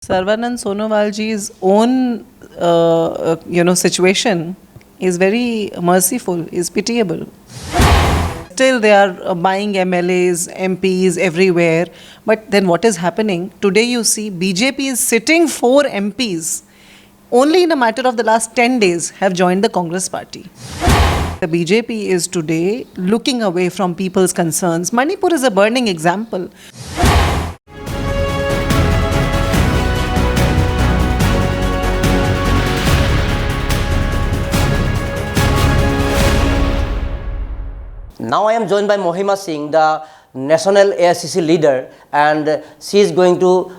Sarvanand Sonovalji's own, situation is very merciful, is pitiable. Still, they are buying MLAs, MPs everywhere. But then what is happening? Today you see BJP is sitting 4 MPs only in a matter of the last 10 days have joined the Congress party. The BJP is today looking away from people's concerns. Manipur is a burning example. Now I am joined by Mahima Singh, the national AICC leader, and she is going to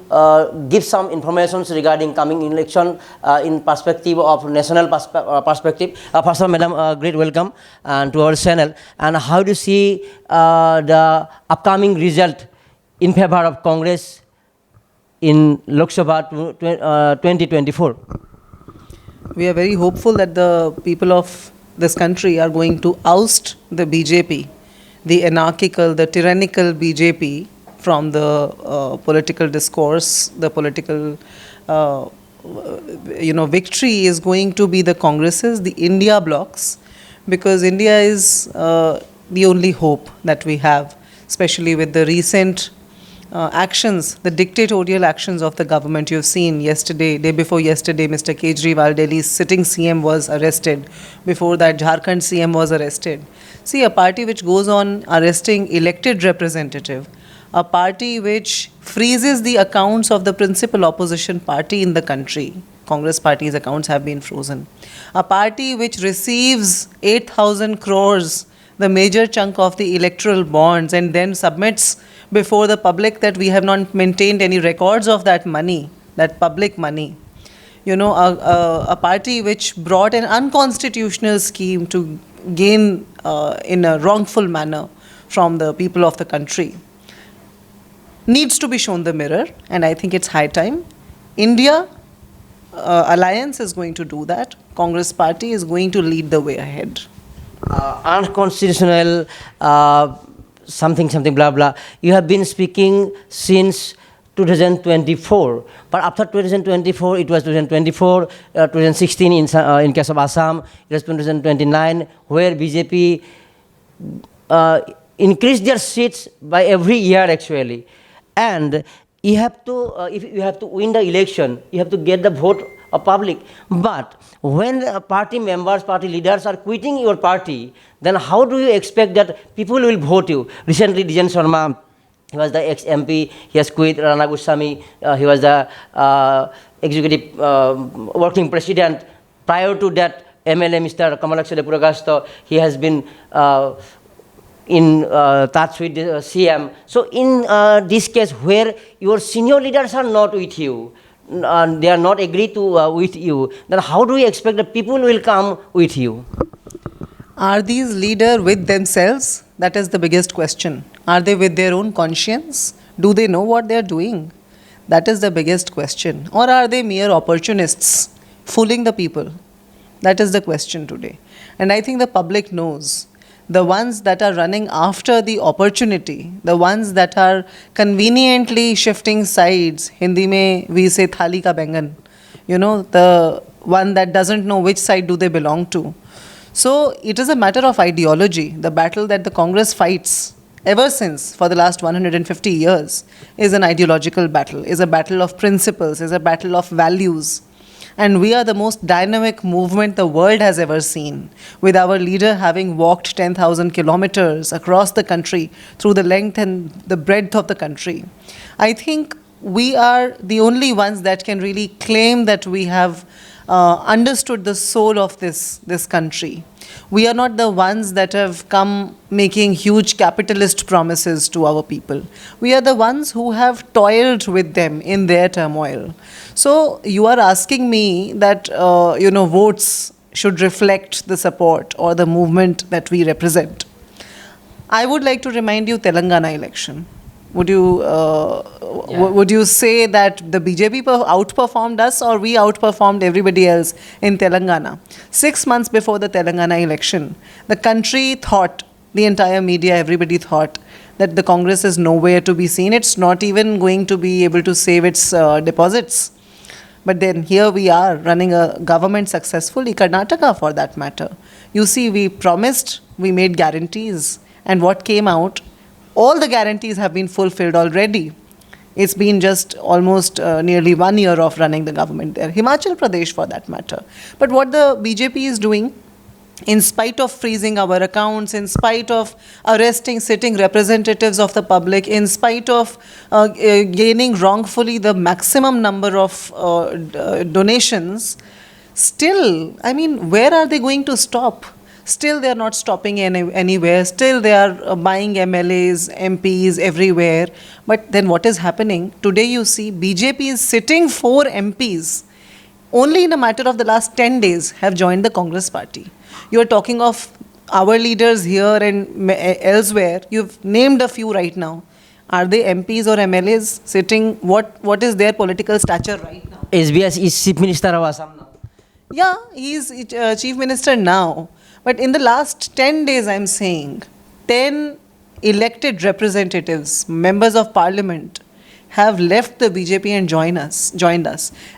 give some information regarding coming election in perspective of national perspective. First of all, Madam, great welcome to our channel. And how do you see the upcoming result in favor of Congress in Lok Sabha 2024? We are very hopeful that the people of this country are going to oust the BJP, the anarchical, the tyrannical BJP from the political discourse. The political, victory is going to be the Congresses, the India blocs, because India is the only hope that we have, especially with the recent actions, the dictatorial actions of the government. You've seen yesterday, day before yesterday, Mr. Kejriwal, Delhi's sitting CM, was arrested. Before that, Jharkhand CM was arrested. See, a party which goes on arresting elected representative, a party which freezes the accounts of the principal opposition party in the country. Congress party's accounts have been frozen. A party which receives 8,000 crores, the major chunk of the electoral bonds, and then submits before the public that we have not maintained any records of that money, that public money. A party which brought an unconstitutional scheme to gain in a wrongful manner from the people of the country needs to be shown the mirror, and I think it's high time. India Alliance is going to do that. Congress party is going to lead the way ahead. Unconstitutional something blah blah. You have been speaking since 2024, but after 2024 it was 2024, 2016 in case of Assam, it was 2029 where BJP increased their seats by every year actually, and you have to if you have to win the election, you have to get the vote of public. But when the party members, party leaders are quitting your party, then how do you expect that people will vote you? Recently, Dijan Sharma, he was the ex-MP, he has quit. Rana Goswami, he was the executive working president. Prior to that, MLA Mr. Kamalaksha Puragasto, he has been in touch with the CM. So in this case where your senior leaders are not with you, they are not agreed to with you, then how do you expect that people will come with you? Are these leaders with themselves? That is the biggest question. Are they with their own conscience? Do they know what they are doing? That is the biggest question. Or are they mere opportunists fooling the people? That is the question today. And I think the public knows. The ones that are running after the opportunity, the ones that are conveniently shifting sides, Hindi mein we say thali ka bengan, the one that doesn't know which side do they belong to. So it is a matter of ideology. The battle that the Congress fights ever since for the last 150 years is an ideological battle, is a battle of principles, is a battle of values. And we are the most dynamic movement the world has ever seen, with our leader having walked 10,000 kilometers across the country, through the length and the breadth of the country. I think we are the only ones that can really claim that we have understood the soul of this country. We are not the ones that have come making huge capitalist promises to our people. We are the ones who have toiled with them in their turmoil. So you are asking me that, votes should reflect the support or the movement that we represent. I would like to remind you Telangana election. Would you say that the BJP outperformed us or we outperformed everybody else in Telangana? 6 months before the Telangana election, the country thought, the entire media, everybody thought that the Congress is nowhere to be seen. It's not even going to be able to save its deposits. But then here we are running a government successfully, Karnataka for that matter. You see, we promised, we made guarantees, and what came out, all the guarantees have been fulfilled already. It's been just almost nearly 1 year of running the government there. Himachal Pradesh for that matter. But what the BJP is doing, in spite of freezing our accounts, in spite of arresting sitting representatives of the public, in spite of gaining wrongfully the maximum number of donations, still, I mean, where are they going to stop? Still, they are not stopping anywhere. Still, they are buying MLAs, MPs everywhere. But then what is happening? Today, you see, BJP is sitting 4 MPs only in a matter of the last 10 days have joined the Congress party. You are talking of our leaders here and elsewhere. You've named a few right now. Are they MPs or MLAs sitting? What is their political stature right now? SBS is Chief Minister of Assam now. Yeah, he's Chief Minister now. But in the last 10 days, I'm saying, 10 elected representatives, members of parliament, have left the BJP and joined us.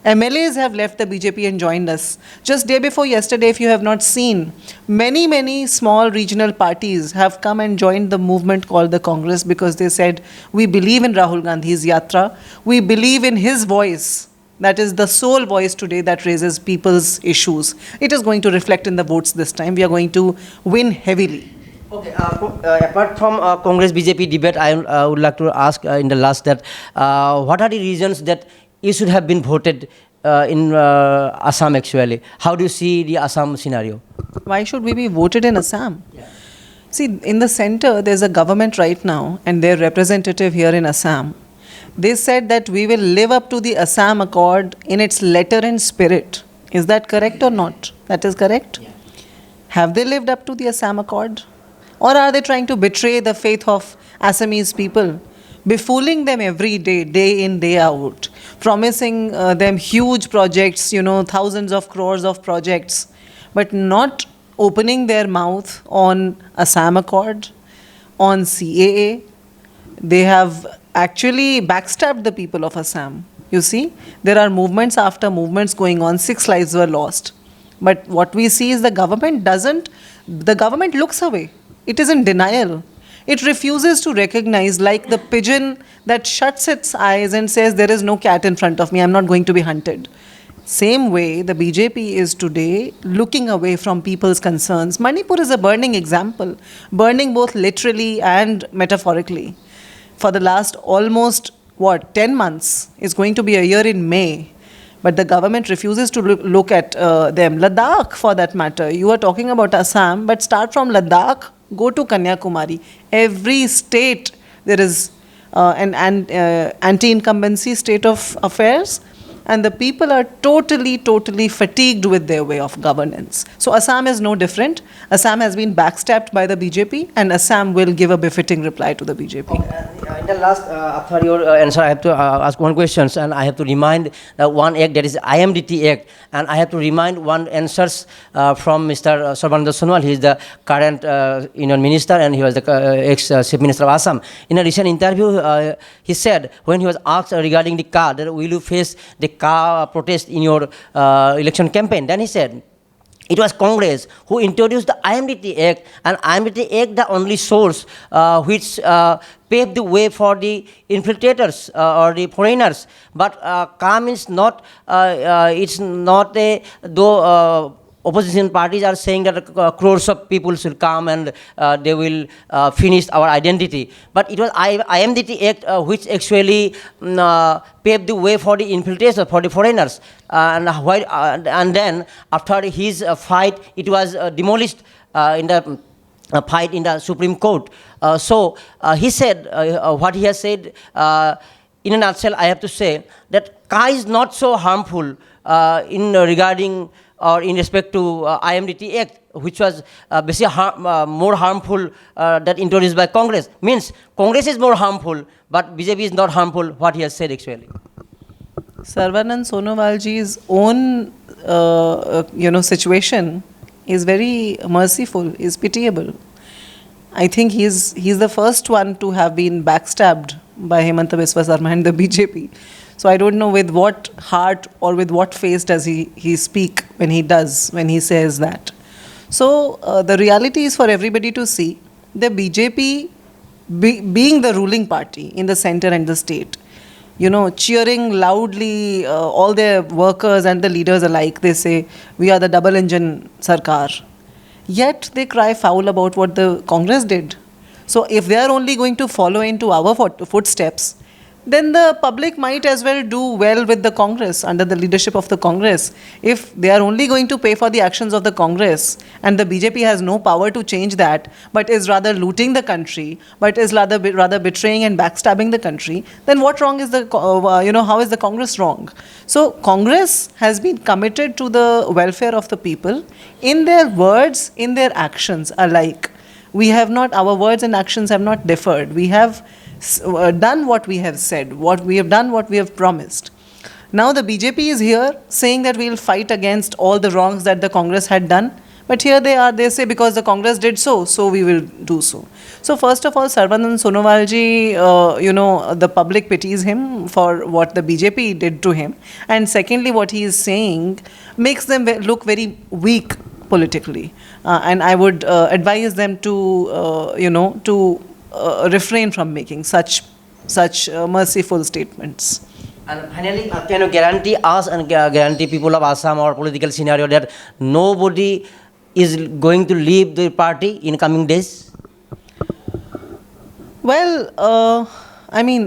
MLAs have left the BJP and joined us. Just day before yesterday, if you have not seen, many small regional parties have come and joined the movement called the Congress because they said, we believe in Rahul Gandhi's yatra, we believe in his voice. That is the sole voice today that raises people's issues. It is going to reflect in the votes this time. We are going to win heavily. Okay. Apart from Congress BJP debate, I would like to ask in the last that what are the reasons that you should have been voted in Assam actually? How do you see the Assam scenario? Why should we be voted in Assam? Yeah. See, in the center, there's a government right now and their representative here in Assam. They said that we will live up to the Assam Accord in its letter and spirit. Is that correct or not? That is correct? Yeah. Have they lived up to the Assam Accord? Or are they trying to betray the faith of Assamese people? Befooling them every day, day in, day out. Promising them huge projects, thousands of crores of projects. But not opening their mouth on Assam Accord, on CAA. They have actually backstabbed the people of Assam. You see, there are movements after movements going on. 6 lives were lost. But what we see is the government looks away. It is in denial. It refuses to recognize, like the pigeon that shuts its eyes and says, there is no cat in front of me, I'm not going to be hunted. Same way, the BJP is today looking away from people's concerns. Manipur is a burning example, burning both literally and metaphorically. For the last almost, 10 months, it's going to be a year in May, but the government refuses to look at them. Ladakh, for that matter, you are talking about Assam, but start from Ladakh, go to Kanyakumari. Every state, there is an anti-incumbency state of affairs, and the people are totally fatigued with their way of governance. So Assam is no different. Assam has been backstabbed by the BJP, and Assam will give a befitting reply to the BJP. Okay. In the last, after your answer, I have to ask one question, and I have to remind one act, that is IMDT Act, and I have to remind one answers from Mr. Sarbananda Sonowal. He is the current Union Minister, and he was the ex-Chief Minister of Assam. In a recent interview, he said, when he was asked regarding the car, that will you face the car protest in your election campaign, then he said, it was Congress who introduced the IMDT Act, and IMDT Act the only source which paved the way for the infiltrators or the foreigners. But car means not, it's not a, though opposition parties are saying that crores of people should come and they will finish our identity. But it was IMDT Act which actually paved the way for the infiltrators, for the foreigners. And then after his fight, it was demolished in the fight in the Supreme Court. So he said, what he has said, in a nutshell, I have to say that car is not so harmful in regarding or in respect to IMDT Act, which was basically more harmful that introduced by Congress. Means Congress is more harmful, but BJP is not harmful, what he has said actually. Sarbananda Sonowalji's own situation is very merciful, is pitiable. I think he's the first one to have been backstabbed by Hemanta Biswa Sarma and the BJP. So I don't know with what heart or with what face does he speak when he says that. So the reality is for everybody to see. The BJP being the ruling party in the center and the state, cheering loudly, all their workers and the leaders alike, they say, we are the double engine Sarkar. Yet they cry foul about what the Congress did. So if they are only going to follow into our footsteps, then the public might as well do well with the Congress, under the leadership of the Congress. If they are only going to pay for the actions of the Congress and the BJP has no power to change that, but is rather looting the country, but is rather betraying and backstabbing the country, then what wrong is how is the Congress wrong? So Congress has been committed to the welfare of the people in their words, in their actions alike. Our words and actions have not differed. We have done what we have said, what we have promised. Now the BJP is here saying that we will fight against all the wrongs that the Congress had done. But here they say because the Congress did so we will do so. So first of all, Sarvanand Sonowalji, the public pities him for what the BJP did to him. And secondly, what he is saying makes them look very weak politically. And I would advise them to refrain from making such merciful statements. And finally, can you guarantee us and guarantee people of Assam or political scenario that nobody is going to leave the party in coming days? Well,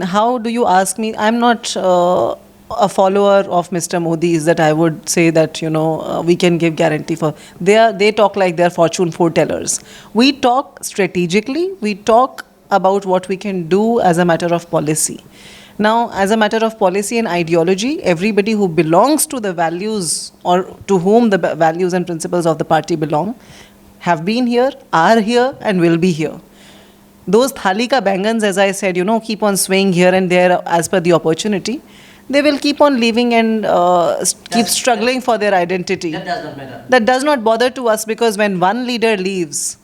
how do you ask me? I'm not a follower of Mr. Modi's that I would say that, we can give guarantee for. They talk like they're fortune foretellers. We talk strategically. We talk about what we can do as a matter of policy. Now, as a matter of policy and ideology, everybody who belongs to the values or to whom the values and principles of the party belong have been here, are here, and will be here. Those thali ka bangans, as I said, keep on swaying here and there as per the opportunity. They will keep on leaving and keep struggling for their identity. That does not matter. That does not bother to us, because when one leader leaves,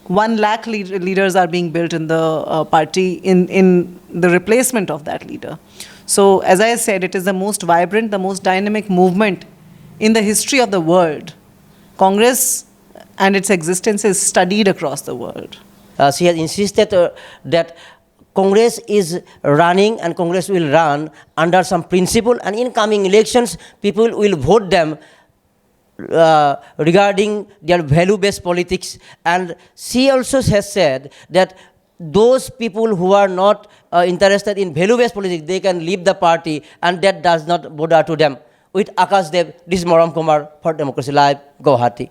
1 lakh leaders are being built in the party in the replacement of that leader. So, as I said, it is the most vibrant, the most dynamic movement in the history of the world. Congress and its existence is studied across the world. She has insisted that Congress is running and Congress will run under some principle, and in coming elections, people will vote them regarding their value-based politics. And she also has said that those people who are not interested in value-based politics, they can leave the party, and that does not bother to them. With Akash Dev, this is Maram Kumar for Democracy Live, Guwahati.